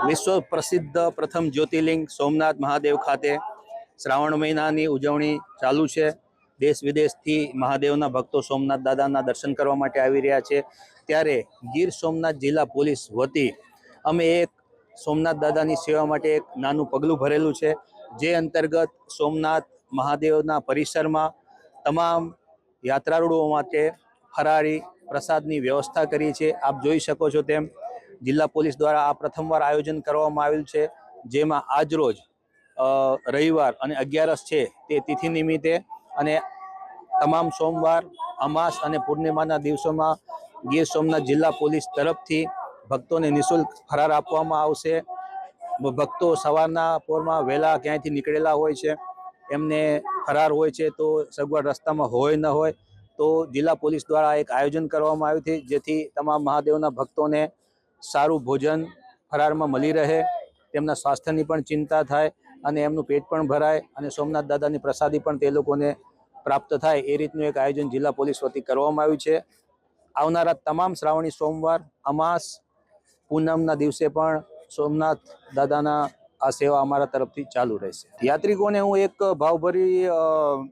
વિશ્વ પ્રસિદ્ધ પ્રથમ જ્યોતિર્લિંગ સોમનાથ મહાદેવ ખાતે શ્રાવણ મહિનાની ઉજવણી ચાલુ છે। દેશ વિદેશથી મહાદેવના ભક્તો સોમનાથ દાદાના દર્શન કરવા માટે આવી રહ્યા છે। ત્યારે ગીર સોમનાથ જિલ્લા પોલીસ વતી અમે એક સોમનાથ દાદાની સેવા માટે એક નાનું પગલું ભરેલું છે, જે અંતર્ગત સોમનાથ મહાદેવના પરિસરમાં તમામ યાત્રાળુઓ માટે ફરાળી પ્રસાદની વ્યવસ્થા કરી છે। આપ જોઈ શકો છો તેમ જિલ્લા પોલીસ દ્વારા આ પ્રથમવાર આયોજન કરવામાં આવેલું છે, જેમાં આજરોજ રવિવાર અને 11 છે તે તિથિ નિમિત્તે અને તમામ સોમવાર, અમાસ અને પૂર્ણિમાના દિવસોમાં ગીર સોમનાથ જિલ્લા પોલીસ તરફથી ભક્તોને નિઃશુલ્ક ફરાર આપવામાં આવશે। ભક્તો સવારના પોરમાં વહેલા ક્યાંયથી નીકળેલા હોય છે, એમને ફરાર હોય છે તો સગવડ રસ્તામાં હોય ન હોય તો જિલ્લા પોલીસ દ્વારા એક આયોજન કરવામાં આવ્યું છે, જેથી તમામ મહાદેવના ભક્તોને સારું ભોજન ફરારમાં મળી રહે, તેમના સ્વાસ્થ્યની પણ ચિંતા થાય અને એમનું પેટ પણ ભરાય અને સોમનાથ દાદાની પ્રસાદી પણ તે લોકોને પ્રાપ્ત થાય, એ રીતનું એક આયોજન જિલ્લા પોલીસ વતી કરવામાં આવ્યું છે। આવનારા તમામ શ્રાવણી સોમવાર, અમાસ, પૂનમના દિવસે પણ સોમનાથ દાદાના આ સેવા અમારા તરફથી ચાલુ રહેશે। યાત્રિકોને હું એક ભાવભરી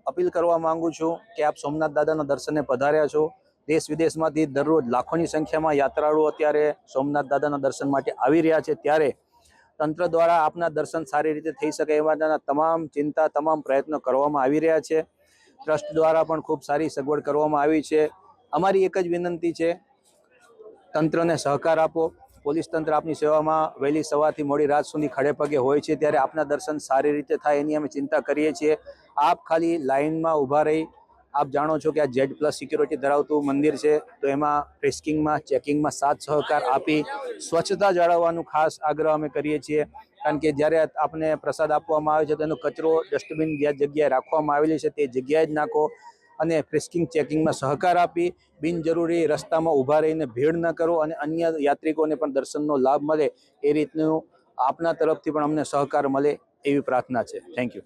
અપીલ કરવા માંગુ છું કે આપ સોમનાથ દાદાના દર્શને પધાર્યા છો। દેશ વિદેશમાંથી દરરોજ લાખોની સંખ્યામાં યાત્રાળુઓ અત્યારે સોમનાથ દાદાના દર્શન માટે આવી રહ્યા છે, ત્યારે તંત્ર દ્વારા આપના દર્શન સારી રીતે થઈ શકે એ માટેના તમામ પ્રયત્નો કરવામાં આવી રહ્યા છે। ટ્રસ્ટ દ્વારા પણ ખૂબ સારી સગવડ કરવામાં આવી છે। અમારી એક જ વિનંતી છે, તંત્રને સહકાર આપો। પોલીસ તંત્ર આપની સેવામાં વહેલી સવારથી મોડી રાત સુધી ખડે પગે હોય છે, ત્યારે આપના દર્શન સારી રીતે થાય એની અમે ચિંતા કરીએ છીએ। આપ ખાલી લાઇનમાં ઊભા રહી, આપ જાણો છો કે આ Z+ સિક્યોરિટી ધરાવતું મંદિર છે, તો એમાં ફ્રિસ્કિંગમાં, ચેકિંગમાં સાથ સહકાર આપી સ્વચ્છતા જાળવવાનું ખાસ આગ્રહ અમે કરીએ છીએ। કારણ કે જ્યારે આપને પ્રસાદ આપવામાં આવે છે તો એનો કચરો ડસ્ટબિન જે જગ્યાએ રાખવામાં આવેલી છે તે જગ્યાએ જ નાખો અને ફ્રિસ્કિંગ ચેકિંગમાં સહકાર આપી બિનજરૂરી રસ્તામાં ઊભા રહીને ભીડ ન કરો અને અન્ય યાત્રિકોને પણ દર્શનનો લાભ મળે એ રીતનું આપના તરફથી પણ અમને સહકાર મળે એવી પ્રાર્થના છે। Thank you.